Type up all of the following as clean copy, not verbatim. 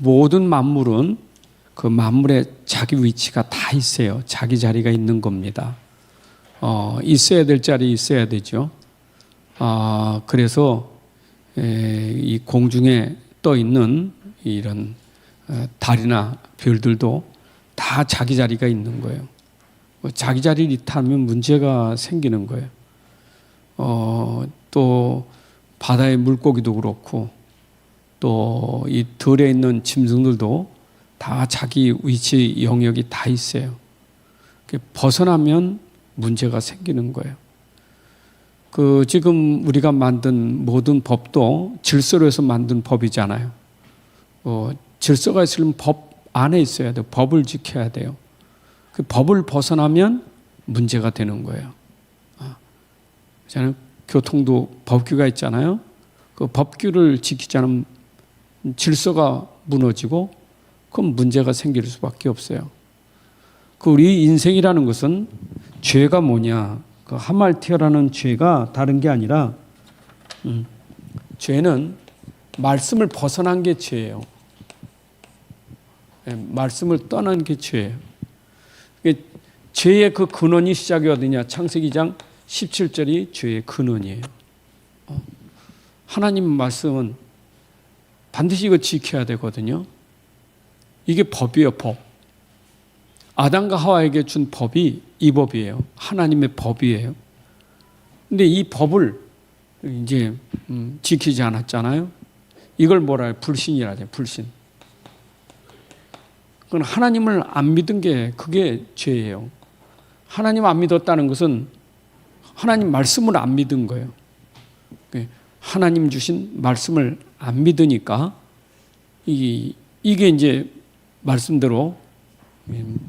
모든 만물은 그 만물에 자기 위치가 다 있어요. 자기 자리가 있는 겁니다. 있어야 될 자리에 있어야 되죠. 그래서 이 공중에 떠 있는 이런 달이나 별들도 다 자기 자리가 있는 거예요. 자기 자리를 이탈하면 문제가 생기는 거예요. 또 바다의 물고기도 그렇고 또 이 들에 있는 짐승들도 다 자기 위치 영역이 다 있어요. 벗어나면 문제가 생기는 거예요. 지금 우리가 만든 모든 법도 질서로 해서 만든 법이잖아요. 질서가 있으면 법 안에 있어야 돼요. 법을 지켜야 돼요. 그 법을 벗어나면 문제가 되는 거예요. 저는 교통도 법규가 있잖아요. 그 법규를 지키지 않으면 질서가 무너지고 그럼 문제가 생길 수밖에 없어요. 우리 인생이라는 것은 죄가 뭐냐? 하말티어라는 죄가 다른 게 아니라 죄는 말씀을 벗어난 게 죄예요. 말씀을 떠난 게 죄예요. 죄의 그 근원이 시작이 어디냐? 창세기 2장 17절이 죄의 근원이에요. 하나님 말씀은 반드시 이거 지켜야 되거든요. 이게 법이에요, 법. 아담과 하와에게 준 법이 이 법이에요. 하나님의 법이에요. 근데 이 법을 이제 지키지 않았잖아요. 이걸 뭐라 해요? 불신이라 해요, 불신. 그건 하나님을 안 믿은 게 그게 죄예요. 하나님 안 믿었다는 것은 하나님 말씀을 안 믿은 거예요. 하나님 주신 말씀을 안 믿으니까 이게 이제 말씀대로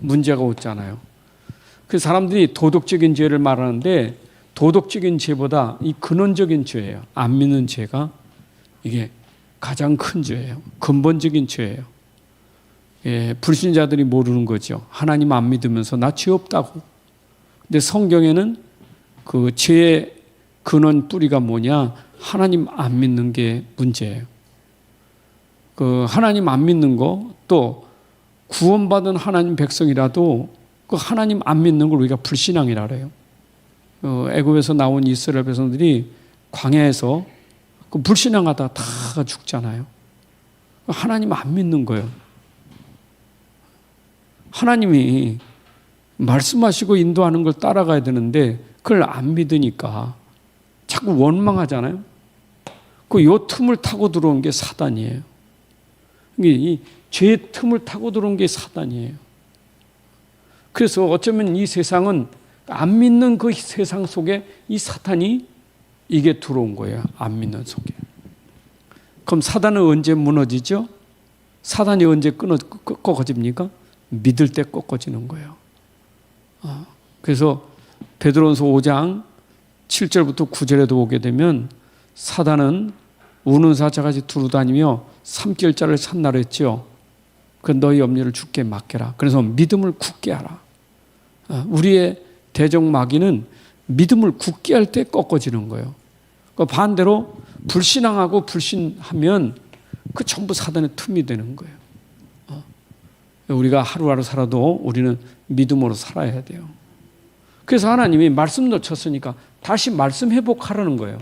문제가 오잖아요. 그 사람들이 도덕적인 죄를 말하는데 도덕적인 죄보다 이 근원적인 죄예요. 안 믿는 죄가 이게 가장 큰 죄예요. 근본적인 죄예요. 불신자들이 모르는 거죠. 하나님 안 믿으면서 나 죄 없다고. 근데 성경에는 그 죄의 근원 뿌리가 뭐냐? 하나님 안 믿는 게 문제예요. 하나님 안 믿는 거, 또 구원받은 하나님 백성이라도 그 하나님 안 믿는 걸 우리가 불신앙이라 그래요. 애굽에서 나온 이스라엘 백성들이 광야에서 불신앙하다 다 죽잖아요. 하나님 안 믿는 거예요. 하나님이 말씀하시고 인도하는 걸 따라가야 되는데 그걸 안 믿으니까 자꾸 원망하잖아요. 요 틈을 타고 들어온 게 사단이에요. 이 죄의 틈을 타고 들어온 게 사단이에요. 그래서 어쩌면 이 세상은 안 믿는 그 세상 속에 이 사탄이 이게 들어온 거예요. 안 믿는 속에. 그럼 사단은 언제 무너지죠? 사단이 언제 꺾어집니까? 믿을 때 꺾어지는 거예요. 그래서 베드로전서 5장 7절부터 9절에도 보게 되면 사단은 우는 사자같이 두루다니며 삼킬 자를 찾나라 했죠. 너희 염려를 주께 맡겨라. 그래서 믿음을 굳게 하라. 우리의 대적 마귀는 믿음을 굳게 할 때 꺾어지는 거예요. 반대로 불신앙하고 불신하면 그 전부 사단의 틈이 되는 거예요. 우리가 하루하루 살아도 우리는 믿음으로 살아야 돼요. 그래서 하나님이 말씀 놓쳤으니까 다시 말씀 회복하라는 거예요.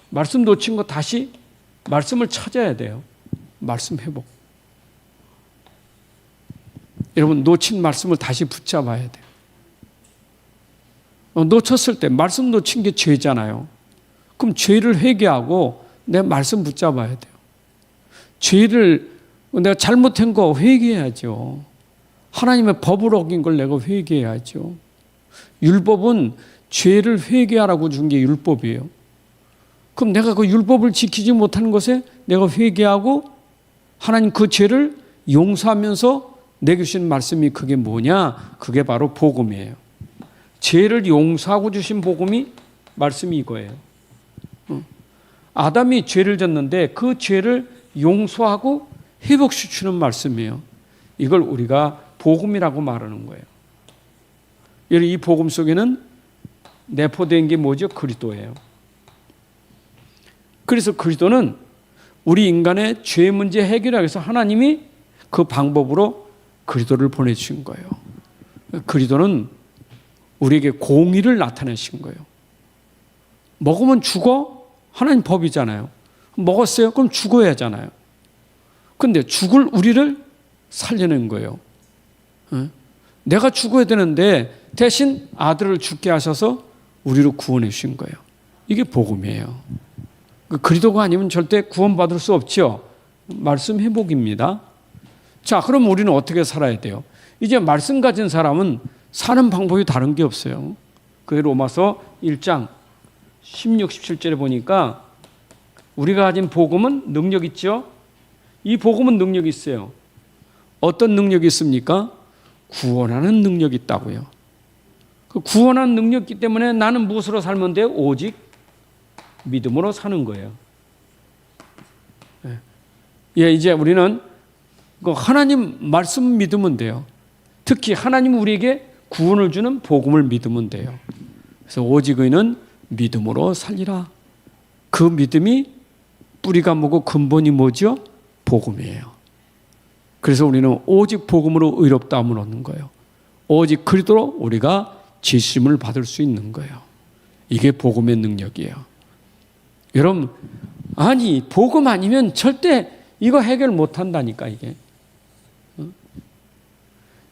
말씀 놓친 거 다시 말씀을 찾아야 돼요. 말씀 회복. 여러분 놓친 말씀을 다시 붙잡아야 돼요. 놓쳤을 때 말씀 놓친 게 죄잖아요. 그럼 죄를 회개하고 내 말씀 붙잡아야 돼요. 죄를 내가 잘못한 거 회개해야죠. 하나님의 법을 어긴 걸 내가 회개해야죠. 율법은 죄를 회개하라고 준 게 율법이에요. 그럼 내가 그 율법을 지키지 못하는 것에 내가 회개하고 하나님 그 죄를 용서하면서 내게 주신 말씀이 그게 뭐냐? 그게 바로 복음이에요. 죄를 용서하고 주신 복음이 말씀이 이거예요. 아담이 죄를 졌는데 그 죄를 용서하고 회복시키는 말씀이에요. 이걸 우리가 복음이라고 말하는 거예요. 이 복음 속에는 내포된 게 뭐죠? 그리스도예요. 그래서 그리스도는 우리 인간의 죄 문제 해결하기 위해서 하나님이 그 방법으로 그리스도를 보내주신 거예요. 그리스도는 우리에게 공의를 나타내신 거예요. 먹으면 죽어? 하나님 법이잖아요. 먹었어요? 그럼 죽어야 하잖아요. 근데 죽을 우리를 살려낸 거예요. 내가 죽어야 되는데 대신 아들을 죽게 하셔서 우리를 구원해 주신 거예요. 이게 복음이에요. 그리스도가 아니면 절대 구원받을 수 없죠. 말씀 회복입니다. 자, 그럼 우리는 어떻게 살아야 돼요? 이제 말씀 가진 사람은 사는 방법이 다른 게 없어요. 그게 로마서 1장 16, 17절에 보니까 우리가 가진 복음은 능력 있죠? 이 복음은 능력이 있어요. 어떤 능력이 있습니까? 구원하는 능력이 있다고요. 그 구원하는 능력이 있기 때문에 나는 무엇으로 살면 돼요? 오직 믿음으로 사는 거예요. 예, 이제 우리는 하나님 말씀 믿으면 돼요. 특히 하나님 우리에게 구원을 주는 복음을 믿으면 돼요. 그래서 오직 의는 믿음으로 살리라. 그 믿음이 뿌리가 뭐고 근본이 뭐죠? 복음이에요. 그래서 우리는 오직 복음으로 의롭다함을 얻는 거예요. 오직 그리스도로 우리가 지심을 받을 수 있는 거예요. 이게 복음의 능력이에요. 여러분, 아니 복음 아니면 절대 이거 해결 못한다니까.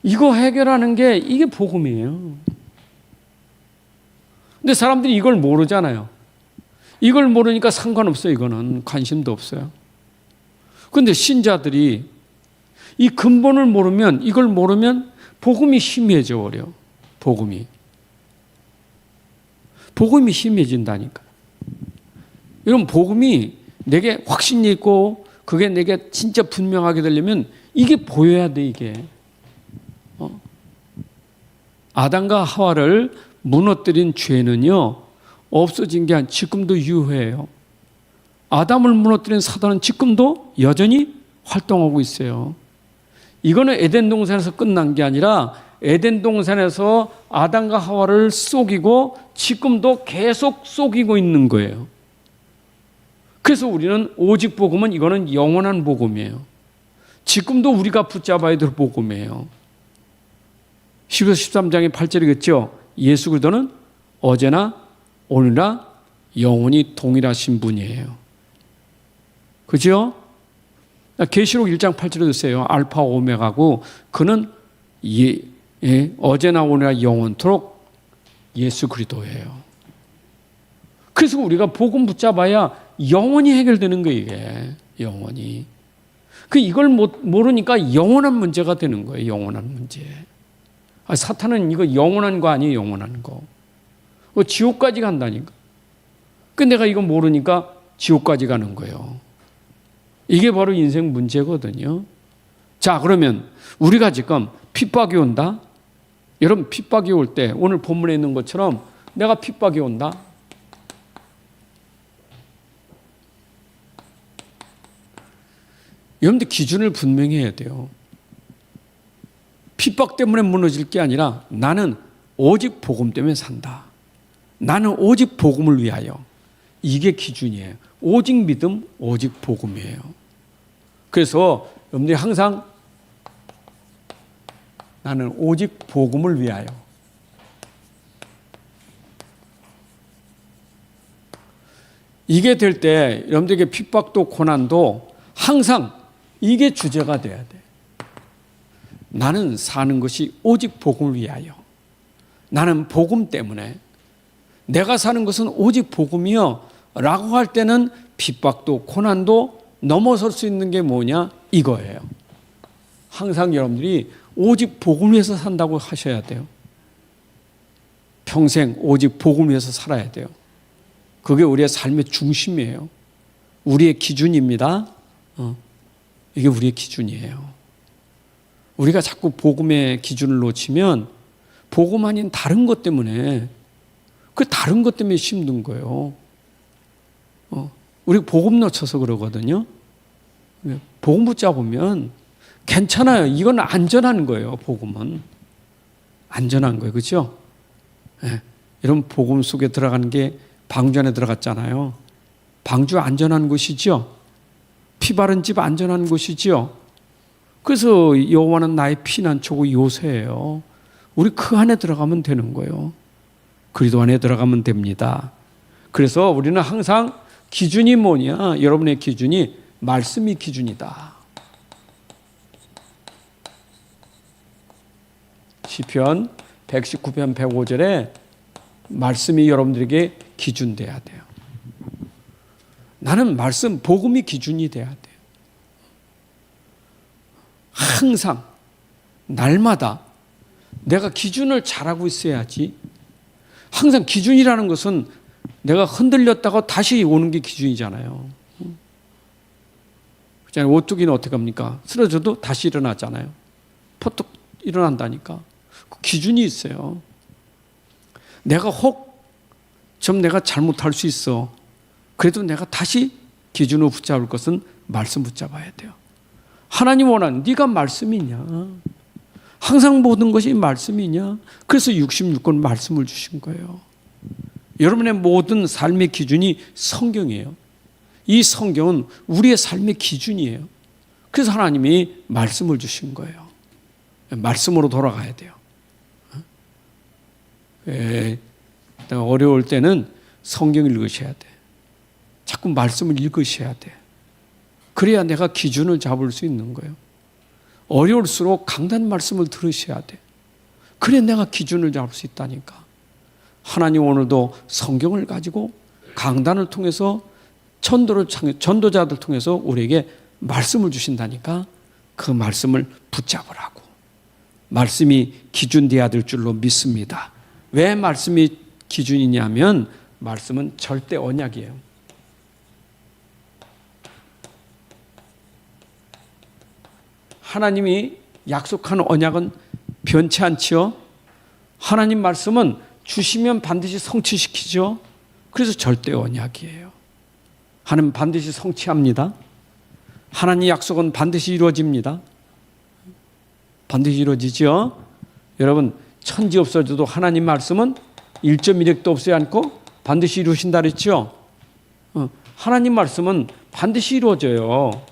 이거 해결하는 게 이게 복음이에요. 근데 사람들이 이걸 모르잖아요. 이걸 모르니까 상관없어요. 이거는 관심도 없어요. 근데 신자들이 이 근본을 모르면, 이걸 모르면 복음이 희미해져 버려. 복음이 희미해진다니까. 여러분, 복음이 내게 확신이 있고 그게 내게 진짜 분명하게 되려면 이게 보여야 돼. 이게 아담과 하와를 무너뜨린 죄는요 없어진 게 아니라 지금도 유효해요. 아담을 무너뜨린 사단은 지금도 여전히 활동하고 있어요. 이거는 에덴 동산에서 끝난 게 아니라 에덴 동산에서 아담과 하와를 속이고 지금도 계속 속이고 있는 거예요. 그래서 우리는 오직 복음은 이거는 영원한 복음이에요. 지금도 우리가 붙잡아야 될 복음이에요. 12서 13장의 8절이겠죠. 예수 그리스도는 어제나 오늘나 영원히 동일하신 분이에요. 그죠? 계시록 1장 8절에 보세요. 알파 오메가고 그는 어제나 오늘나 영원토록 예수 그리스도예요. 그래서 우리가 복음 붙잡아야 영원히 해결되는 거예요. 이게 영원히. 이걸 모르니까 영원한 문제가 되는 거예요. 영원한 문제. 사탄은 이거 영원한 거 아니에요. 영원한 거. 지옥까지 간다니까. 내가 이거 모르니까 지옥까지 가는 거예요. 이게 바로 인생 문제거든요. 자, 그러면 우리가 지금 핍박이 온다. 여러분, 핍박이 올 때 오늘 본문에 있는 것처럼 내가 핍박이 온다. 여러분들 기준을 분명히 해야 돼요. 핍박 때문에 무너질 게 아니라 나는 오직 복음 때문에 산다. 나는 오직 복음을 위하여. 이게 기준이에요. 오직 믿음, 오직 복음이에요. 그래서 여러분들이 항상 나는 오직 복음을 위하여. 이게 될 때 여러분들에게 핍박도 고난도 항상 이게 주제가 돼야 돼. 나는 사는 것이 오직 복음을 위하여. 나는 복음 때문에. 내가 사는 것은 오직 복음이요 라고 할 때는 핍박도 고난도 넘어설 수 있는 게 뭐냐? 이거예요. 항상 여러분들이 오직 복음을 위해서 산다고 하셔야 돼요. 평생 오직 복음을 위해서 살아야 돼요. 그게 우리의 삶의 중심이에요. 우리의 기준입니다. 이게 우리의 기준이에요. 우리가 자꾸 복음의 기준을 놓치면 복음 아닌 다른 것 때문에 그 다른 것 때문에 힘든 거예요. 우리 복음 놓쳐서 그러거든요. 복음 붙잡으면 괜찮아요. 이건 안전한 거예요. 복음은 안전한 거예요. 그렇죠? 네. 여러분 복음 속에 들어가는 게 방주 안에 들어갔잖아요. 방주 안전한 곳이죠. 피 바른 집 안전한 곳이지요. 그래서 여호와는 나의 피난처고 요새예요. 우리 그 안에 들어가면 되는 거예요. 그리스도 안에 들어가면 됩니다. 그래서 우리는 항상 기준이 뭐냐? 여러분의 기준이 말씀이 기준이다. 시편 119편 105절에 말씀이 여러분들에게 기준 돼야 돼요. 나는 말씀, 복음이 기준이 돼야 돼요. 항상 날마다 내가 기준을 잘하고 있어야지. 항상 기준이라는 것은 내가 흔들렸다가 다시 오는 게 기준이잖아요. 그렇잖아요. 오뚜기는 어떻게 합니까? 쓰러져도 다시 일어나잖아요. 퍼뜩 일어난다니까. 그 기준이 있어요. 내가 혹 좀 내가 잘못할 수 있어. 그래도 내가 다시 기준으로 붙잡을 것은 말씀 붙잡아야 돼요. 하나님 원하는 네가 말씀이냐? 항상 모든 것이 말씀이냐? 그래서 66권 말씀을 주신 거예요. 여러분의 모든 삶의 기준이 성경이에요. 이 성경은 우리의 삶의 기준이에요. 그래서 하나님이 말씀을 주신 거예요. 말씀으로 돌아가야 돼요. 어려울 때는 성경 읽으셔야 돼. 자꾸 말씀을 읽으셔야 돼. 그래야 내가 기준을 잡을 수 있는 거예요. 어려울수록 강단 말씀을 들으셔야 돼. 그래 내가 기준을 잡을 수 있다니까. 하나님 오늘도 성경을 가지고 강단을 통해서 전도자들 통해서 우리에게 말씀을 주신다니까. 그 말씀을 붙잡으라고. 말씀이 기준되어야 될 줄로 믿습니다. 왜 말씀이 기준이냐면 말씀은 절대 언약이에요. 하나님이 약속한 언약은 변치 않지요. 하나님 말씀은 주시면 반드시 성취시키죠. 그래서 절대 언약이에요. 하나님 반드시 성취합니다. 하나님 약속은 반드시 이루어집니다. 반드시 이루어지죠. 여러분 천지 없어져도 하나님 말씀은 1.1핵도 없지 않고 반드시 이루신다 그랬죠. 하나님 말씀은 반드시 이루어져요.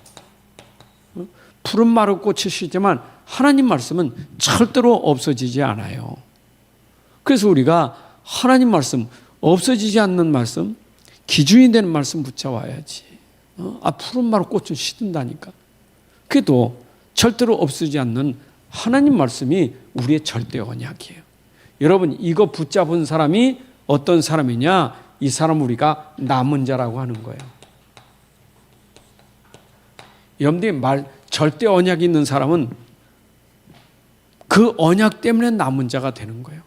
푸른 마루 꽃이시지만 하나님 말씀은 절대로 없어지지 않아요. 그래서 우리가 하나님 말씀, 없어지지 않는 말씀, 기준이 되는 말씀 붙잡아야지. 푸른 마루 꽃은 시든다니까. 그래도 절대로 없어지지 않는 하나님 말씀이 우리의 절대 언약이에요. 여러분 이거 붙잡은 사람이 어떤 사람이냐? 이 사람 우리가 남은 자라고 하는 거예요. 여러분들이 절대 언약이 있는 사람은 그 언약 때문에 남은 자가 되는 거예요.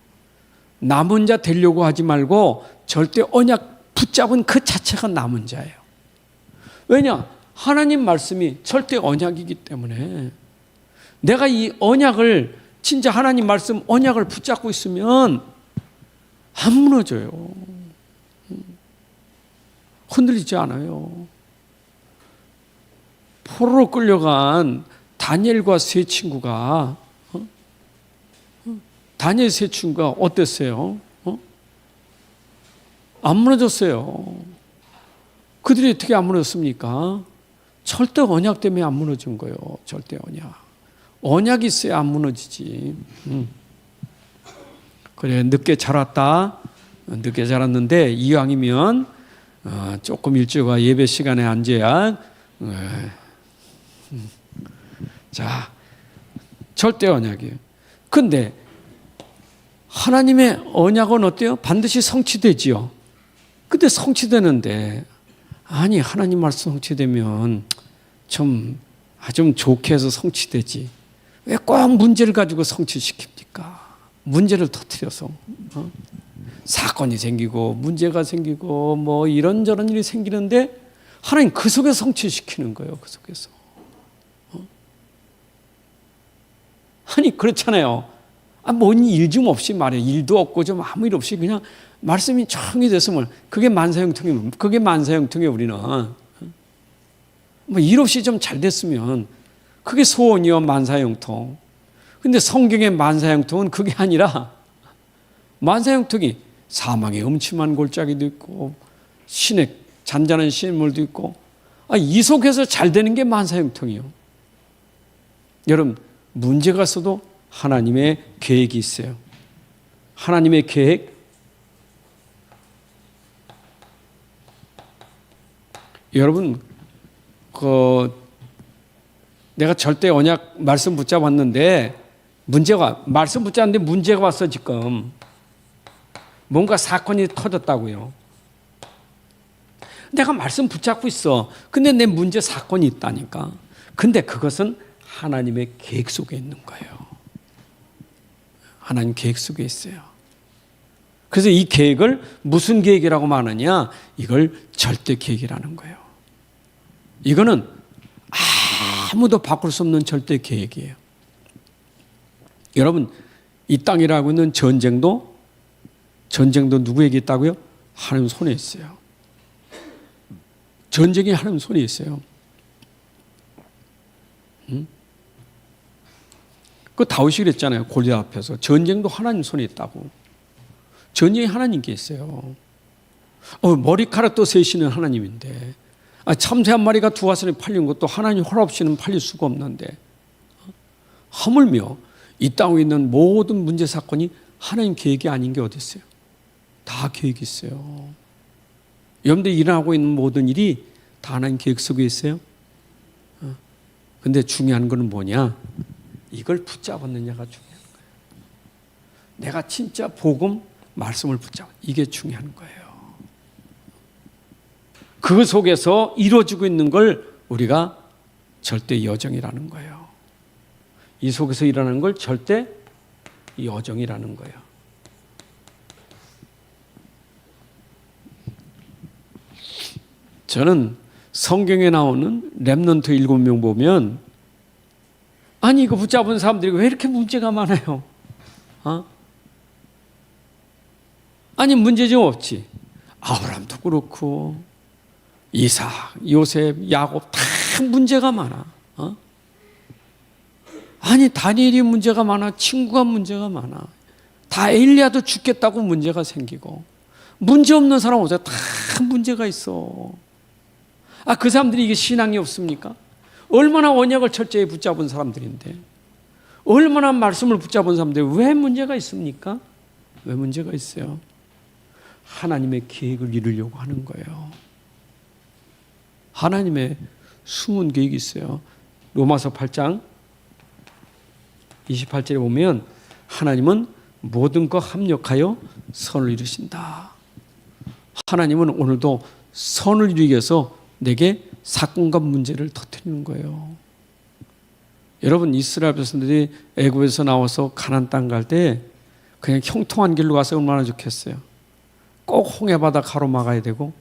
남은 자 되려고 하지 말고 절대 언약 붙잡은 그 자체가 남은 자예요. 왜냐? 하나님 말씀이 절대 언약이기 때문에 내가 이 언약을 진짜 하나님 말씀 언약을 붙잡고 있으면 안 무너져요. 흔들리지 않아요. 포로로 끌려간 다니엘과 세 친구가 다니엘 세 친구가 어땠어요? 안 무너졌어요. 그들이 어떻게 안 무너졌습니까? 절대 언약 때문에 안 무너진 거예요. 절대 언약. 언약이 있어야 안 무너지지. 그래 늦게 자랐다. 늦게 자랐는데 이왕이면 조금 일찍 와 예배 시간에 앉아야. 자, 절대 언약이에요. 근데 하나님의 언약은 어때요? 반드시 성취되지요. 근데 성취되는데 아니 하나님 말씀 성취되면 좀 좋게 해서 성취되지. 왜 꼭 문제를 가지고 성취시킵니까? 문제를 터뜨려서 사건이 생기고 문제가 생기고 뭐 이런저런 일이 생기는데 하나님 그 속에 성취시키는 거예요. 그 속에서. 아니 그렇잖아요. 뭔 일 좀 없이 말이에요. 일도 없고 좀 아무 일 없이 그냥 말씀이 정이 됐으면 그게 만사형통이에요. 그게 만사형통이에요. 우리는 뭐 일 없이 좀 잘 됐으면 그게 소원이요 만사형통. 근데 성경의 만사형통은 그게 아니라 만사형통이 사망의 음침한 골짜기도 있고 신의 잔잔한 시냇물도 있고 이 속에서 잘 되는 게 만사형통이요. 여러분, 문제가 있어도 하나님의 계획이 있어요. 하나님의 계획. 여러분, 내가 절대 언약 말씀 붙잡았는데 말씀 붙잡았는데 문제가 왔어. 지금 뭔가 사건이 터졌다고요. 내가 말씀 붙잡고 있어. 근데 내 문제 사건이 있다니까. 근데 그것은 하나님의 계획 속에 있는 거예요. 하나님 계획 속에 있어요. 그래서 이 계획을 무슨 계획이라고 말하느냐? 이걸 절대 계획이라는 거예요. 이거는 아무도 바꿀 수 없는 절대 계획이에요. 여러분, 이 땅이라고 있는 전쟁도 누구에게 있다고요? 하나님 손에 있어요. 전쟁이 하나님 손에 있어요. 그 다윗이 그랬잖아요. 골리앗 앞에서 전쟁도 하나님 손에 있다고. 전쟁이 하나님께 있어요. 머리카락도 세시는 하나님인데, 참새 한 마리가 두 화살에 팔린 것도 하나님 허락 없이는 팔릴 수가 없는데, 하물며 이 땅에 있는 모든 문제 사건이 하나님 계획이 아닌 게 어디 있어요? 다 계획이 있어요. 여러분들 일어나고 있는 모든 일이 다 하나님 계획 속에 있어요. 근데 중요한 거는 뭐냐? 이걸 붙잡았느냐가 중요한 거예요. 내가 진짜 복음, 말씀을 붙잡아. 이게 중요한 거예요. 그 속에서 이루어지고 있는 걸 우리가 절대 여정이라는 거예요. 이 속에서 일어나는 걸 절대 여정이라는 거예요. 저는 성경에 나오는 렘넌트 7명 보면, 아니 이거 붙잡은 사람들이 왜 이렇게 문제가 많아요? 아니 문제 좀 없지. 아브라함도 그렇고 이삭, 요셉, 야곱 다 문제가 많아. 아니 다니엘이 문제가 많아. 친구가 문제가 많아. 다 엘리야도 죽겠다고 문제가 생기고. 문제 없는 사람 오세요. 다 문제가 있어. 그 사람들이 이게 신앙이 없습니까? 얼마나 언약을 철저히 붙잡은 사람들인데, 얼마나 말씀을 붙잡은 사람들이 왜 문제가 있습니까? 왜 문제가 있어요? 하나님의 계획을 이루려고 하는 거예요. 하나님의 숨은 계획이 있어요. 로마서 8장 28절에 보면 하나님은 모든 것 합력하여 선을 이루신다. 하나님은 오늘도 선을 이루기 위해서 내게 사건과 문제를 터뜨리는 거예요. 여러분, 이스라엘 백성들이 애굽에서 나와서 가나안 땅 갈 때 그냥 형통한 길로 가서 얼마나 좋겠어요. 꼭 홍해바다 가로막아야 되고,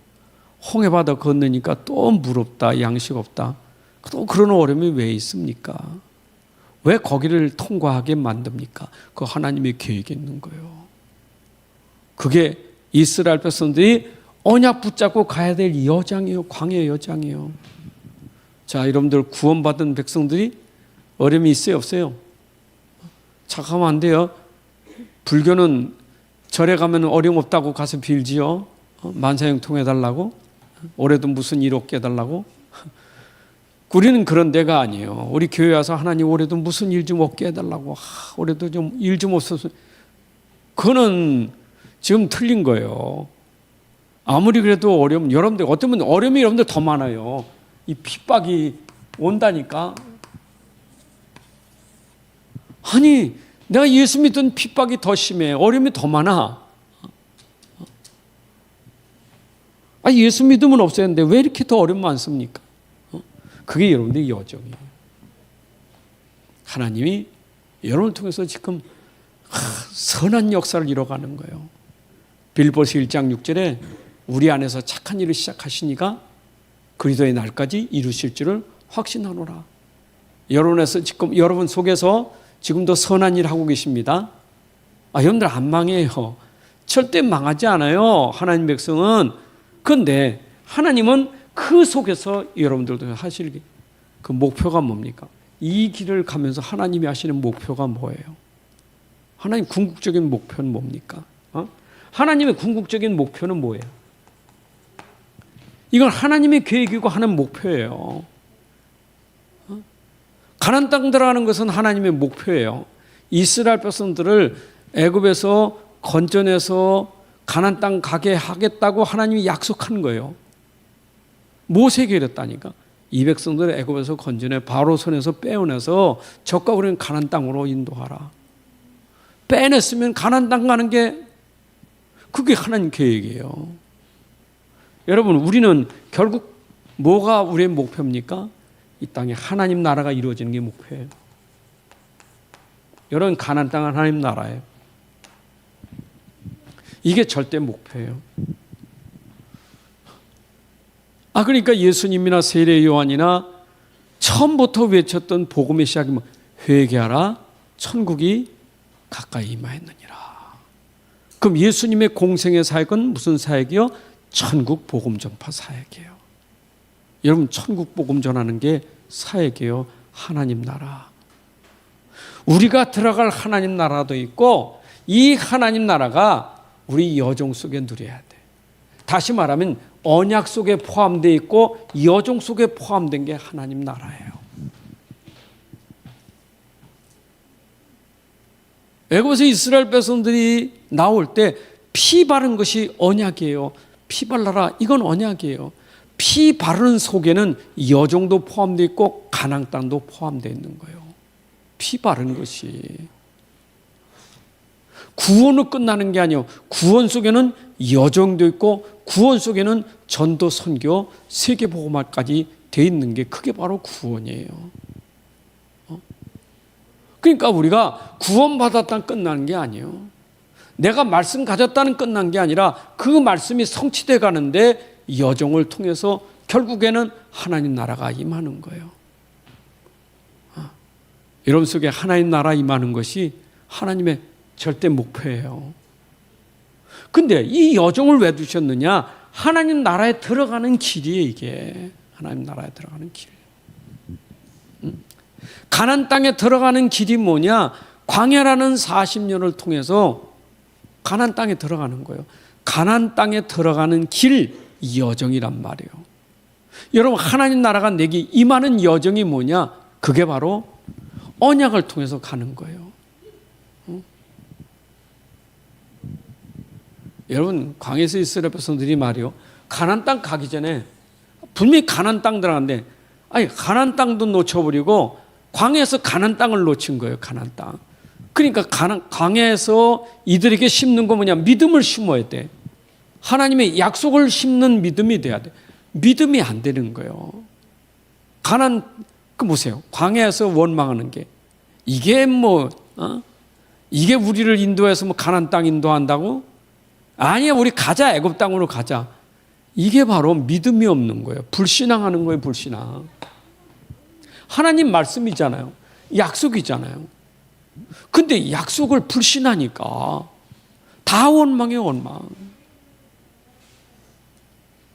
홍해바다 건너니까 또 물 없다, 양식 없다. 또 그런 어려움이 왜 있습니까? 왜 거기를 통과하게 만듭니까? 그 하나님의 계획이 있는 거예요. 그게 이스라엘 백성들이 언약 붙잡고 가야 될 여정이에요. 광야의 여정이에요. 자, 여러분들 구원받은 백성들이 어려움이 있어요, 없어요? 착하면 안 돼요. 불교는 절에 가면 어려움 없다고 가서 빌지요. 만사형통 해달라고. 올해도 무슨 일 없게 해달라고. 우리는 그런 데가 아니에요. 우리 교회 와서 하나님 올해도 무슨 일 좀 없게 해달라고. 올해도 좀 일 좀 없어서. 그거는 지금 틀린 거예요. 아무리 그래도 어려움, 여러분들 어쩌면 어려움이 여러분들 더 많아요. 이 핍박이 온다니까. 아니 내가 예수 믿던 핍박이 더 심해. 어려움이 더 많아. 예수 믿으면 없었는데 왜 이렇게 더 어려움 많습니까? 그게 여러분들의 여정이에요. 하나님이 여러분을 통해서 지금 선한 역사를 이뤄가는 거예요. 빌보서 1장 6절에 우리 안에서 착한 일을 시작하시니까 그리스도의 날까지 이루실 줄을 확신하노라. 여러분 속에서 지금도 선한 일 하고 계십니다. 여러분들 안 망해요. 절대 망하지 않아요. 하나님 백성은. 그런데 하나님은 그 속에서 여러분들도 하실 그 목표가 뭡니까? 이 길을 가면서 하나님이 하시는 목표가 뭐예요? 하나님 궁극적인 목표는 뭡니까? 하나님의 궁극적인 목표는 뭐예요? 이건 하나님의 계획이고 하나님 목표예요. 가나안 땅 들어가는 것은 하나님의 목표예요. 이스라엘 백성들을 애굽에서 건져내서 가나안 땅 가게 하겠다고 하나님이 약속한 거예요. 모세에게 이랬다니까. 이 백성들을 애굽에서 건져내 바로 손에서 빼어내서 적과 우리는 가나안 땅으로 인도하라. 빼냈으면 가나안 땅 가는 게 그게 하나님 계획이에요. 여러분, 우리는 결국 뭐가 우리의 목표입니까? 이 땅에 하나님 나라가 이루어지는 게 목표예요. 여러분, 가나안 땅은 하나님 나라예요. 이게 절대 목표예요. 그러니까 예수님이나 세례 요한이나 처음부터 외쳤던 복음의 시작이 뭐 회개하라, 천국이 가까이 임하였느니라. 그럼 예수님의 공생의 사역은 무슨 사역이요? 천국 복음 전파 사역이에요. 여러분, 천국 복음 전하는 게 사역이에요. 하나님 나라. 우리가 들어갈 하나님 나라도 있고 이 하나님 나라가 우리 여종 속에 누려야 돼. 다시 말하면 언약 속에 포함되어 있고 여종 속에 포함된 게 하나님 나라예요. 애굽에서 이스라엘 백성들이 나올 때 피 바른 것이 언약이에요. 피 발라라, 이건 언약이에요. 피 바르는 속에는 여종도 포함되어 있고 가나안 땅도 포함되어 있는 거예요. 피 바른 것이. 구원으로 끝나는 게 아니에요. 구원 속에는 여정도 있고 구원 속에는 전도, 선교, 세계복음화까지 돼 있는 게 그게 바로 구원이에요. 그러니까 우리가 구원받았다는 끝나는 게 아니에요. 내가 말씀 가졌다는 끝난 게 아니라 그 말씀이 성취돼 가는데 여정을 통해서 결국에는 하나님 나라가 임하는 거예요. 여러분 속에 하나님 나라 임하는 것이 하나님의 절대 목표예요. 근데 이 여정을 왜 두셨느냐? 하나님 나라에 들어가는 길이에요, 이게. 하나님 나라에 들어가는 길. 가나안 땅에 들어가는 길이 뭐냐? 광야라는 40년을 통해서 가나안 땅에 들어가는 거예요. 가나안 땅에 들어가는 길, 여정이란 말이에요. 여러분, 하나님 나라가 내게 임하는 여정이 뭐냐? 그게 바로 언약을 통해서 가는 거예요. 여러분, 광야에서 이스라엘 백성들이 말이요, 가나안 땅 가기 전에 분명히 가나안 땅 들어갔는데, 가나안 땅도 놓쳐버리고 광야에서 가나안 땅을 놓친 거예요. 가나안 땅. 그러니까 광야에서 이들에게 심는 거 뭐냐? 믿음을 심어야 돼. 하나님의 약속을 심는 믿음이 돼야 돼. 믿음이 안 되는 거예요. 가나안, 보세요. 광야에서 원망하는 게 이게 이게 우리를 인도해서 가나안 땅 인도한다고? 아니야, 우리 가자, 애굽 땅으로 가자. 이게 바로 믿음이 없는 거예요. 불신앙하는 거예요, 불신앙. 하나님 말씀이잖아요. 약속이잖아요. 근데 약속을 불신하니까 다 원망이에요, 원망.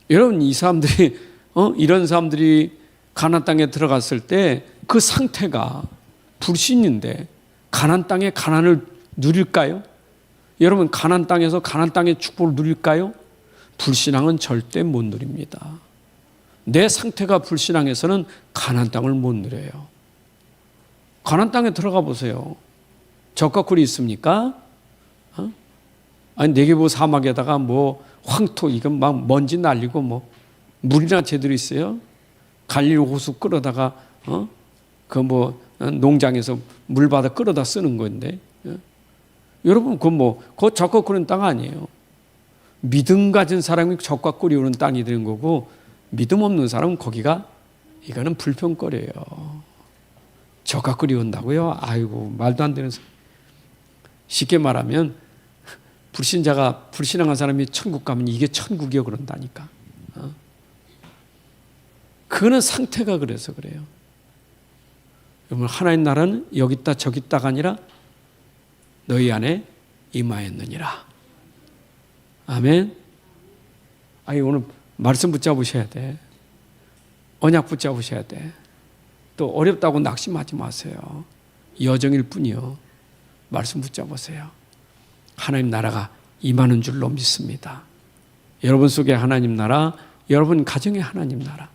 여러분, 이 사람들이 이런 사람들이 가나안 땅에 들어갔을 때 그 상태가 불신인데 가나안 땅에 가나안을 누릴까요? 여러분, 가나안 땅에서 가나안 땅의 축복을 누릴까요? 불신앙은 절대 못 누립니다. 내 상태가 불신앙해서는 가나안 땅을 못 누려요. 가나안 땅에 들어가 보세요. 적과 꿀이 있습니까? 네게부 사막에다가 황토, 이건 막 먼지 날리고 물이나 제대로 있어요? 갈릴 호수 끌어다가 농장에서 물 받아 끌어다 쓰는 건데, 여러분, 그거 적과 꿀은 땅 아니에요. 믿음 가진 사람이 적과 꿀이 오는 땅이 되는 거고, 믿음 없는 사람은 이거는 불평거려요. 적과 꿀이 온다고요? 아이고, 말도 안 되는 소리. 쉽게 말하면 불신앙한 사람이 천국 가면 이게 천국이요 그런다니까. 그거는 상태가 그래서 그래요. 여러분, 하나님 나라는 여기 있다 저기 있다가 아니라 너희 안에 임하였느니라. 아멘. 오늘 말씀 붙잡으셔야 돼. 언약 붙잡으셔야 돼. 또 어렵다고 낙심하지 마세요. 여정일 뿐이요. 말씀 붙잡으세요. 하나님 나라가 임하는 줄로 믿습니다. 여러분 속에 하나님 나라 여러분 가정의 하나님 나라,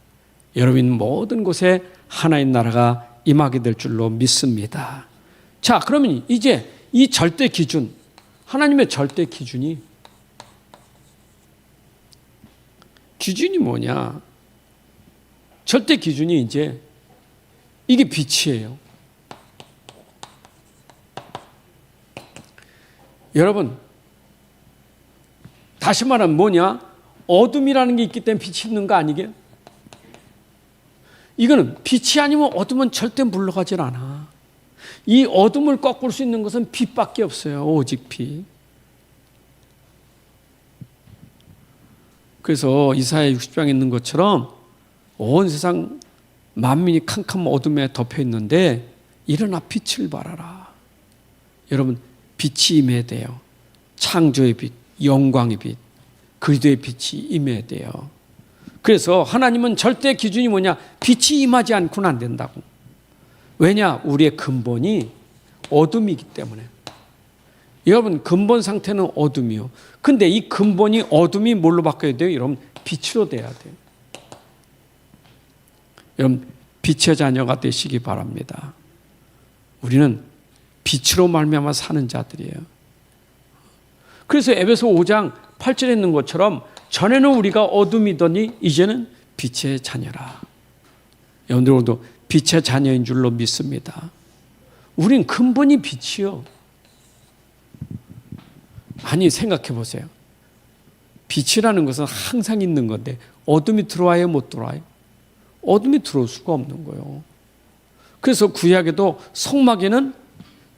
여러분 모든 곳에 하나님 나라가 임하게 될 줄로 믿습니다. 자, 그러면 이제 이 절대 기준, 하나님의 절대 기준이 뭐냐? 절대 기준이 이제 이게 빛이에요. 여러분, 다시 말하면 뭐냐? 어둠이라는 게 있기 때문에 빛이 있는 거 아니게요? 이거는 빛이 아니면 어둠은 절대 물러가질 않아. 이 어둠을 꺾을 수 있는 것은 빛밖에 없어요. 오직 빛. 그래서 이사야 60장에 있는 것처럼 온 세상 만민이 캄캄 어둠에 덮여 있는데 일어나 빛을 발하라. 여러분, 빛이 임해야 돼요. 창조의 빛, 영광의 빛, 그리스도의 빛이 임해야 돼요. 그래서 하나님은 절대 기준이 뭐냐? 빛이 임하지 않고는 안 된다고. 왜냐? 우리의 근본이 어둠이기 때문에. 여러분, 근본 상태는 어둠이요. 근데 이 근본이 어둠이 뭘로 바뀌어야 돼요? 여러분, 빛으로 돼야 돼요. 여러분, 빛의 자녀가 되시기 바랍니다. 우리는 빛으로 말미암아 사는 자들이에요. 그래서 에베소 5장 8절에 있는 것처럼 전에는 우리가 어둠이더니 이제는 빛의 자녀라. 여러분들 오늘도 빛의 자녀인 줄로 믿습니다. 우린 근본이 빛이요. 아니, 생각해 보세요. 빛이라는 것은 항상 있는 건데 어둠이 들어와요, 못 들어와요? 어둠이 들어올 수가 없는 거예요. 그래서 구약에도 성막에는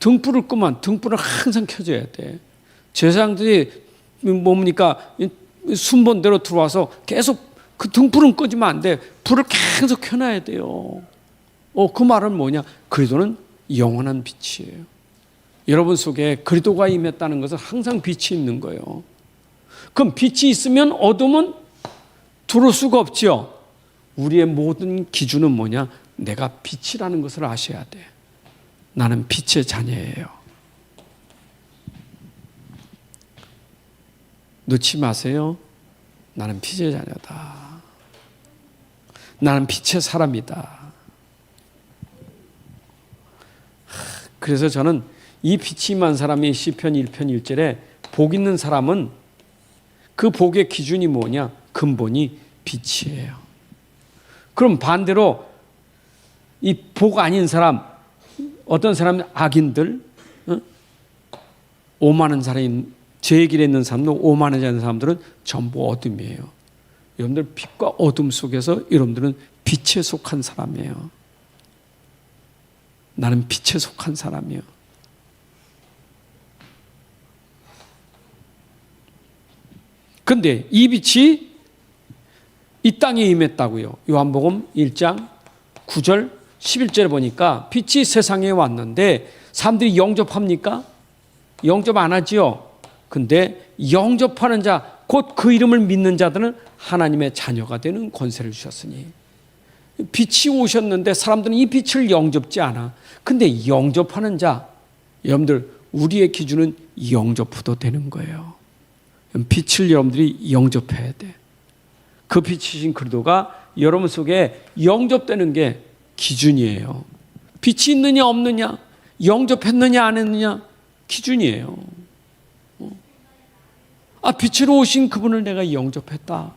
등불을 끄면 등불은 항상 켜져야 돼. 제사장들이 뭡니까? 순번대로 들어와서 계속 그 등불은 끄지면 안 돼. 불을 계속 켜놔야 돼요. 그 말은 뭐냐? 그리스도는 영원한 빛이에요. 여러분 속에 그리스도가 임했다는 것은 항상 빛이 있는 거예요. 그럼 빛이 있으면 어둠은 들어올 수가 없지요. 우리의 모든 기준은 뭐냐? 내가 빛이라는 것을 아셔야 돼. 나는 빛의 자녀예요. 놓지 마세요. 나는 빛의 자녀다. 나는 빛의 사람이다. 그래서 저는 이 빛이 임한 사람이 시편 1편 1절에 복 있는 사람은 그 복의 기준이 뭐냐? 근본이 빛이에요. 그럼 반대로 이 복 아닌 사람, 어떤 사람은 악인들, 오만한 사람이, 죄의 길에 있는 사람들, 오만하지 사람들은 전부 어둠이에요. 여러분들 빛과 어둠 속에서 여러분들은 빛에 속한 사람이에요. 나는 빛에 속한 사람이에요. 그런데 이 빛이 이 땅에 임했다고요. 요한복음 1장 9절 11절에 보니까 빛이 세상에 왔는데 사람들이 영접합니까? 영접 안 하지요. 근데 영접하는 자, 곧 그 이름을 믿는 자들은 하나님의 자녀가 되는 권세를 주셨으니. 빛이 오셨는데 사람들은 이 빛을 영접지 않아. 근데 영접하는 자, 여러분들 우리의 기준은 영접도 되는 거예요. 빛을 여러분들이 영접해야 돼. 그 빛이신 그리스도가 여러분 속에 영접되는 게 기준이에요. 빛이 있느냐 없느냐, 영접했느냐 안 했느냐 기준이에요. 빛으로 오신 그분을 내가 영접했다.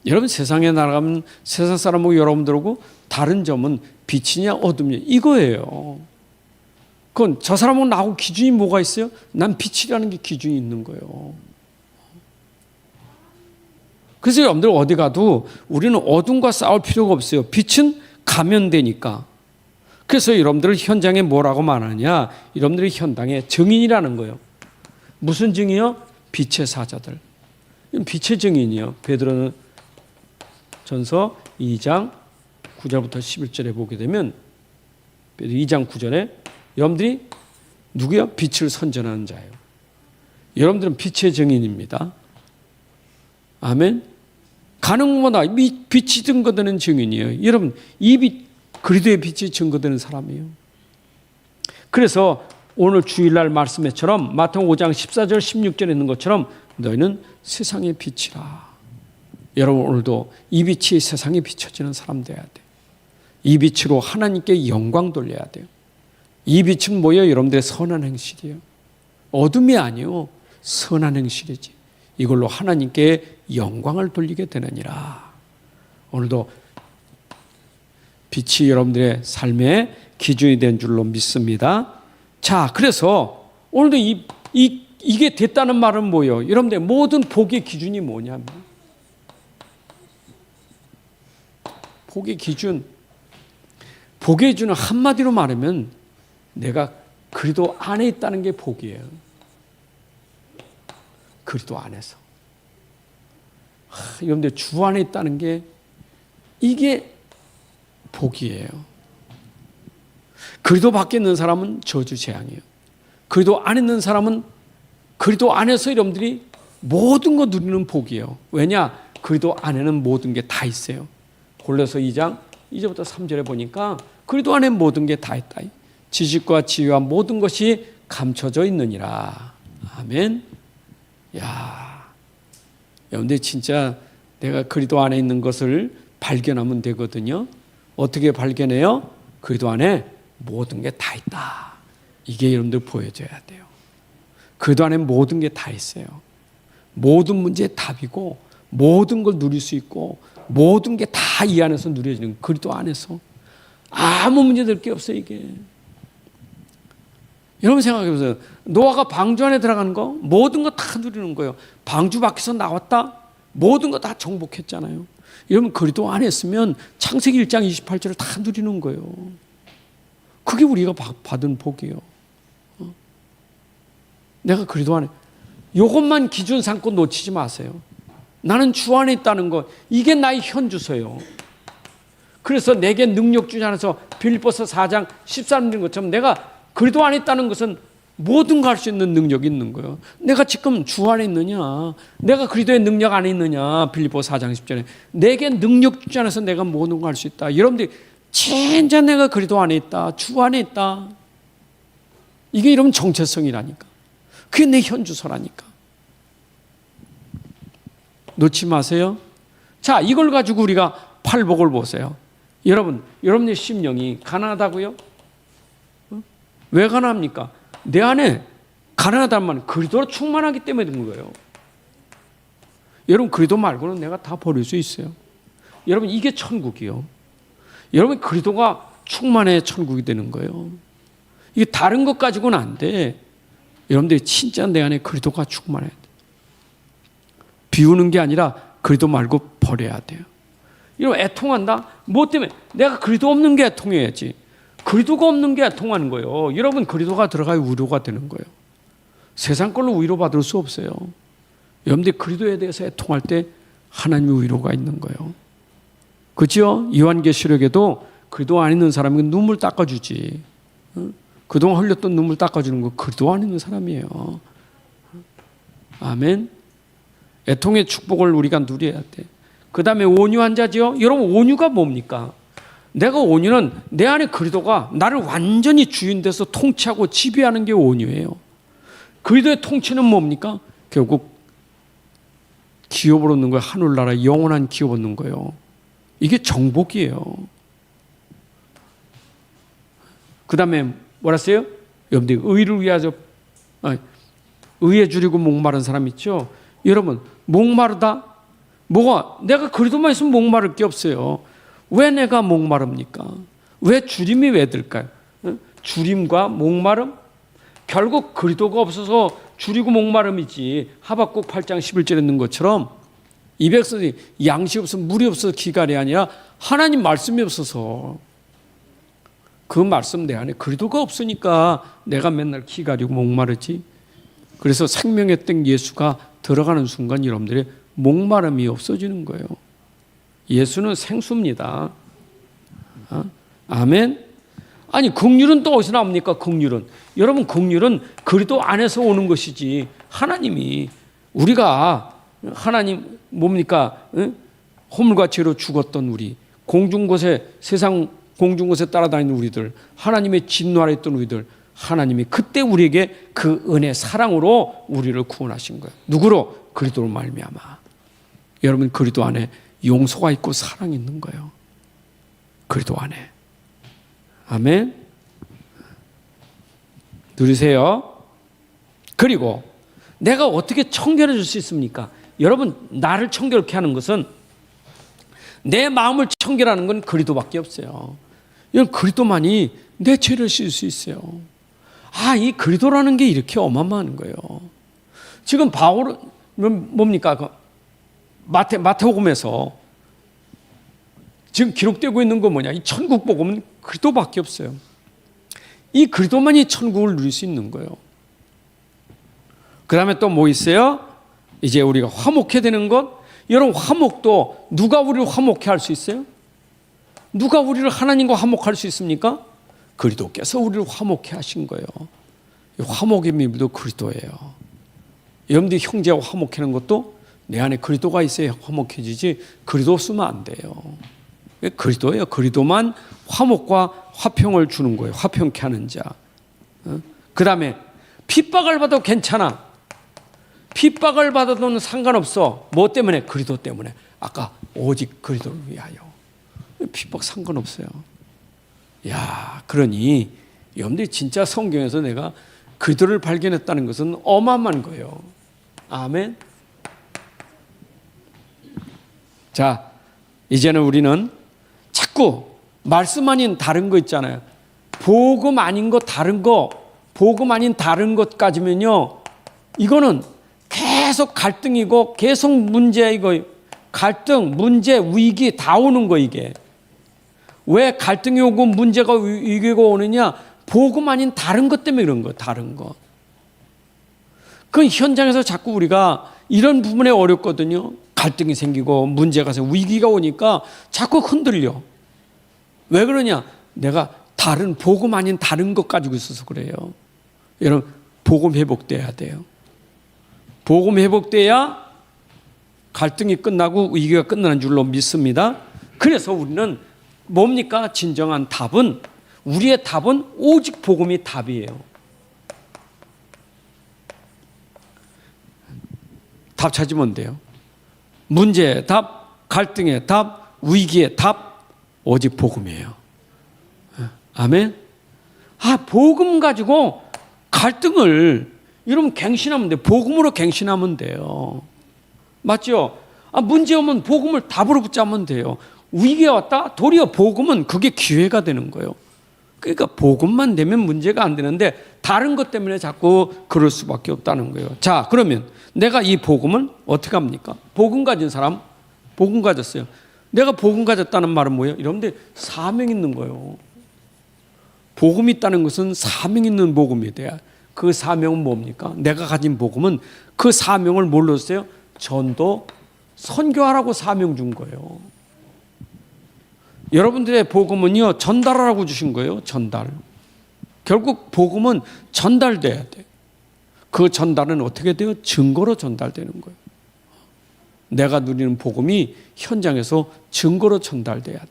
여러분 세상에 나가면 세상 사람하고 여러분들하고 다른 점은 빛이냐 어둠이냐 이거예요. 그건 저 사람하고 나하고 기준이 뭐가 있어요? 난 빛이라는 게 기준이 있는 거예요. 그래서 여러분들 어디 가도 우리는 어둠과 싸울 필요가 없어요. 빛은 가면되니까. 그래서 여러분들 현장에 뭐라고 말하냐? 여러분들이 현장의 증인이라는 거예요. 무슨 증이요? 빛의 사자들. 빛의 증인이요. 베드로는 전서 2장 9절부터 11절에 보게 되면 2장 9절에 여러분들이 누구요? 빛을 선전하는 자예요. 여러분들은 빛의 증인입니다. 아멘. 가능보다 빛이 증거되는 증인이에요. 여러분 이 빛 그리스도의 빛이 증거되는 사람이에요. 그래서 오늘 주일날 말씀에처럼 마태복음 5장 14절 16절에 있는 것처럼 너희는 세상의 빛이라. 여러분 오늘도 이 빛이 세상에 비춰지는 사람 돼야 돼요. 이 빛으로 하나님께 영광 돌려야 돼요. 이 빛은 뭐예요? 여러분들의 선한 행실이에요. 어둠이 아니요, 선한 행실이지. 이걸로 하나님께 영광을 돌리게 되느니라. 오늘도 빛이 여러분들의 삶의 기준이 된 줄로 믿습니다. 자, 그래서 오늘도 이게 됐다는 말은 뭐예요? 여러분들 모든 복의 기준이 뭐냐면, 복의 기준은 한마디로 말하면 내가 그리스도 안에 있다는 게 복이에요. 그리스도 안에서. 여러분들 주 안에 있다는 게 이게 복이에요. 그리스도 밖에 있는 사람은 저주 재앙이에요. 그리스도 안에 있는 사람은 그리스도 안에서 여러분들이 모든 거 누리는 복이에요. 왜냐? 그리스도 안에는 모든 게 다 있어요. 골로새 2장 2절부터 3절에 보니까 그리스도 안에 모든 게 다 있다. 지식과 지혜와 모든 것이 감춰져 있느니라. 아멘. 야, 여러분들 진짜 내가 그리스도 안에 있는 것을 발견하면 되거든요. 어떻게 발견해요? 그리스도 안에 모든 게 다 있다. 이게 여러분들 보여줘야 돼요. 그리스도 안에 모든 게 다 있어요. 모든 문제의 답이고 모든 걸 누릴 수 있고 모든 게 다 이 안에서 누려지는 그리스도 안에서 아무 문제 될 게 없어요. 이게 여러분 생각해보세요. 노아가 방주 안에 들어가는 거 모든 거 다 누리는 거예요. 방주 밖에서 나왔다 모든 거 다 정복했잖아요. 여러분 그리스도 안에 있으면 창세기 1장 28절을 다 누리는 거예요. 그게 우리가 받은 복이에요. 내가 그리스도 안에, 이것만 기준 삼고 놓치지 마세요. 나는 주 안에 있다는 것, 이게 나의 현주소예요. 그래서 내게 능력 주지 않아서 빌립보서 4장 13절인 것처럼 내가 그리스도 안에 있다는 것은 모든 거 할 수 있는 능력이 있는 거예요. 내가 지금 주 안에 있느냐, 내가 그리스도의 능력 안에 있느냐. 빌립보 4장 10절에 내게 능력 주지 않아서 내가 모든 거 할 수 있다. 여러분들이 진짜 내가 그리스도 안에 있다, 주 안에 있다, 이게 이런 정체성이라니까. 그게 내 현주소라니까. 놓지 마세요. 자, 이걸 가지고 우리가 팔복을 보세요. 여러분의 심령이 가난하다고요? 왜 가난합니까? 내 안에 가난하다는 말은 그리스도로 충만하기 때문에 그런 거예요. 여러분 그리스도 말고는 내가 다 버릴 수 있어요. 여러분 이게 천국이요. 여러분 그리스도가 충만해야 천국이 되는 거예요. 이게 다른 것 가지고는 안 돼. 여러분들이 진짜 내 안에 그리스도가 충만해야 돼. 비우는 게 아니라 그리스도 말고 버려야 돼요. 여러분 애통한다? 뭐 때문에? 내가 그리스도 없는 게 애통해야지. 그리스도가 없는 게 애통하는 거예요. 여러분 그리스도가 들어가야 위로가 되는 거예요. 세상 걸로 위로받을 수 없어요. 여러분들이 그리스도에 대해서 애통할 때 하나님의 위로가 있는 거예요. 그렇죠? 요한계시록에도 그리스도 안에 있는 사람이 눈물 닦아주지. 그동안 흘렸던 눈물 닦아주는 거 그리스도 안에 있는 사람이에요. 아멘. 애통의 축복을 우리가 누려야 돼. 그 다음에 온유한 자지요. 여러분 온유가 뭡니까? 내가 온유는 내 안에 그리스도가 나를 완전히 주인 돼서 통치하고 지배하는 게 온유예요. 그리스도의 통치는 뭡니까? 결국 기업을 얻는 거예요. 하늘나라 영원한 기업 얻는 거예요. 이게 정복이에요. 그 다음에 뭐랬어요? 여러분들 의를 위하여 의에 줄이고 목마른 사람 있죠? 여러분 목마르다? 뭐가? 내가 그리스도만 있으면 목마를 게 없어요. 왜 내가 목마릅니까? 왜 주림이 왜 들까요? 주림과 목마름? 결국 그리스도가 없어서 줄이고 목마름이지. 하박국 8장 11절에 있는 것처럼 이 백성이 양식 없어서 물이 없어서 기갈이 아니라 하나님 말씀이 없어서 그 말씀 내 안에 그리스도가 없으니까 내가 맨날 기갈이고 목마르지. 그래서 생명의 땡 예수가 들어가는 순간 여러분들의 목마름이 없어지는 거예요. 예수는 생수입니다. 아멘. 아니 긍휼은 또 어디서 나옵니까? 긍휼은 여러분 긍휼은 그리스도 안에서 오는 것이지. 하나님이 우리가 하나님 뭡니까? 허물과 죄로 죽었던 우리 공중곳에 세상 공중곳에 따라다니는 우리들 하나님의 진노 아래 있던 우리들 하나님이 그때 우리에게 그 은혜 사랑으로 우리를 구원하신 거예요. 누구로? 그리스도로 말미암아. 여러분, 그리스도 안에 용서가 있고 사랑이 있는 거예요. 그리스도 안에. 아멘. 누리세요. 그리고 내가 어떻게 청결해 줄 수 있습니까? 여러분, 나를 청결케 하는 것은, 내 마음을 청결하는 건 그리스도밖에 없어요. 이건 그리스도만이 내 죄를 씻을 수 있어요. 이 그리스도라는 게 이렇게 어마어마한 거예요. 지금 바울은 뭡니까? 마태복음에서 지금 기록되고 있는 건 뭐냐? 이 천국 복음은 그리스도밖에 없어요. 이 그리스도만이 천국을 누릴 수 있는 거예요. 그 다음에 또 뭐 있어요? 이제 우리가 화목해 되는 것. 여러분, 화목도 누가 우리를 화목해 할 수 있어요? 누가 우리를 하나님과 화목할 수 있습니까? 그리스도께서 우리를 화목해 하신 거예요. 화목의 비밀도 그리스도예요. 여러분들이 형제와 화목하는 것도 내 안에 그리스도가 있어야 화목해지지, 그리스도 없으면 안 돼요. 그리스도예요. 그리스도만 화목과 화평을 주는 거예요. 화평케 하는 자. 그 다음에 핍박을 받아도 괜찮아. 핍박을 받아도 상관없어. 뭐 때문에? 그리스도 때문에. 아까 오직 그리스도를 위하여. 핍박 상관없어요. 그러니 여러분들이 진짜 성경에서 내가 그리스도를 발견했다는 것은 어마어마한 거예요. 아멘. 자, 이제는 우리는 자꾸 말씀 아닌 다른 거 있잖아요. 복음 아닌 거, 다른 거, 복음 아닌 다른 것까지면요, 이거는 계속 갈등이고 계속 문제이고, 갈등, 문제, 위기 다 오는 거. 이게 왜 갈등이 오고 문제가 위기가 오느냐? 복음 아닌 다른 것 때문에 그런 거. 다른 거. 그 현장에서 자꾸 우리가 이런 부분에 어렵거든요. 갈등이 생기고 문제가 생기고 위기가 오니까 자꾸 흔들려. 왜 그러냐? 내가 다른 복음 아닌 다른 것 가지고 있어서 그래요. 여러분, 복음 회복돼야 돼요. 복음 회복돼야 갈등이 끝나고 위기가 끝나는 줄로 믿습니다. 그래서 우리는 뭡니까? 진정한 답은, 우리의 답은 오직 복음이 답이에요. 답 찾으면 돼요. 문제의 답, 갈등의 답, 위기의 답, 오직 복음이에요. 아멘. 복음 가지고 갈등을 여러분 갱신하면 돼요. 복음으로 갱신하면 돼요. 맞죠? 문제 오면 복음을 답으로 붙잡으면 돼요. 위기가 왔다? 도리어 복음은 그게 기회가 되는 거예요. 그러니까 복음만 되면 문제가 안 되는데 다른 것 때문에 자꾸 그럴 수밖에 없다는 거예요. 자, 그러면 내가 이 복음을 어떻게 합니까? 복음 가진 사람, 복음 가졌어요. 내가 복음 가졌다는 말은 뭐예요? 여러분들, 사명 있는 거예요. 복음이 있다는 것은 사명 있는 복음이 돼야. 그 사명은 뭡니까? 내가 가진 복음은 그 사명을 뭘로 써요? 전도, 선교하라고 사명 준 거예요. 여러분들의 복음은요, 전달하라고 주신 거예요. 전달. 결국 복음은 전달돼야 돼. 그 전달은 어떻게 돼요? 증거로 전달되는 거예요. 내가 누리는 복음이 현장에서 증거로 전달돼야 돼.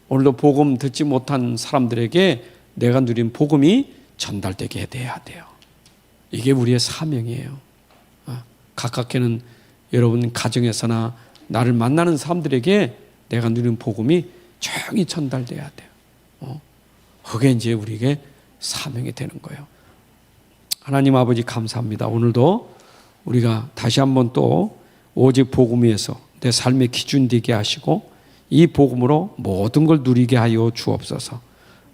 오늘도 복음 듣지 못한 사람들에게 내가 누린 복음이 전달되게 돼야 돼요. 이게 우리의 사명이에요. 가깝게는 여러분 가정에서나 나를 만나는 사람들에게 내가 누린 복음이 조용히 전달돼야 돼요. 그게 이제 우리에게 사명이 되는 거예요. 하나님 아버지 감사합니다. 오늘도 우리가 다시 한번 또 오직 복음 위에서 내 삶의 기준 되게 하시고 이 복음으로 모든 걸 누리게 하여 주옵소서.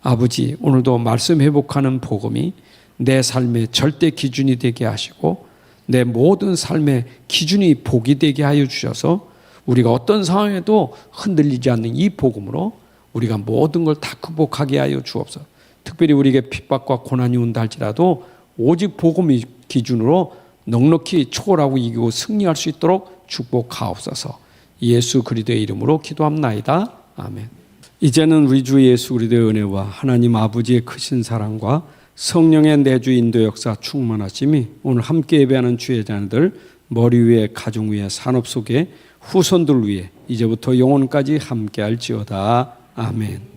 아버지, 오늘도 말씀 회복하는 복음이 내 삶의 절대 기준이 되게 하시고 내 모든 삶의 기준이 복이 되게 하여 주셔서 우리가 어떤 상황에도 흔들리지 않는 이 복음으로 우리가 모든 걸 다 극복하게 하여 주옵소서. 특별히 우리에게 핍박과 고난이 온다 할지라도 오직 복음의 기준으로 넉넉히 초월하고 이기고 승리할 수 있도록 축복하옵소서. 예수 그리스도의 이름으로 기도합나이다. 아멘. 이제는 우리 주 예수 그리스도의 은혜와 하나님 아버지의 크신 사랑과 성령의 내주 인도 역사 충만하심이 오늘 함께 예배하는 주의 자녀들 머리 위에 가정 위에 산업 속에 후손들 위에 이제부터 영원까지 함께할지어다. 아멘.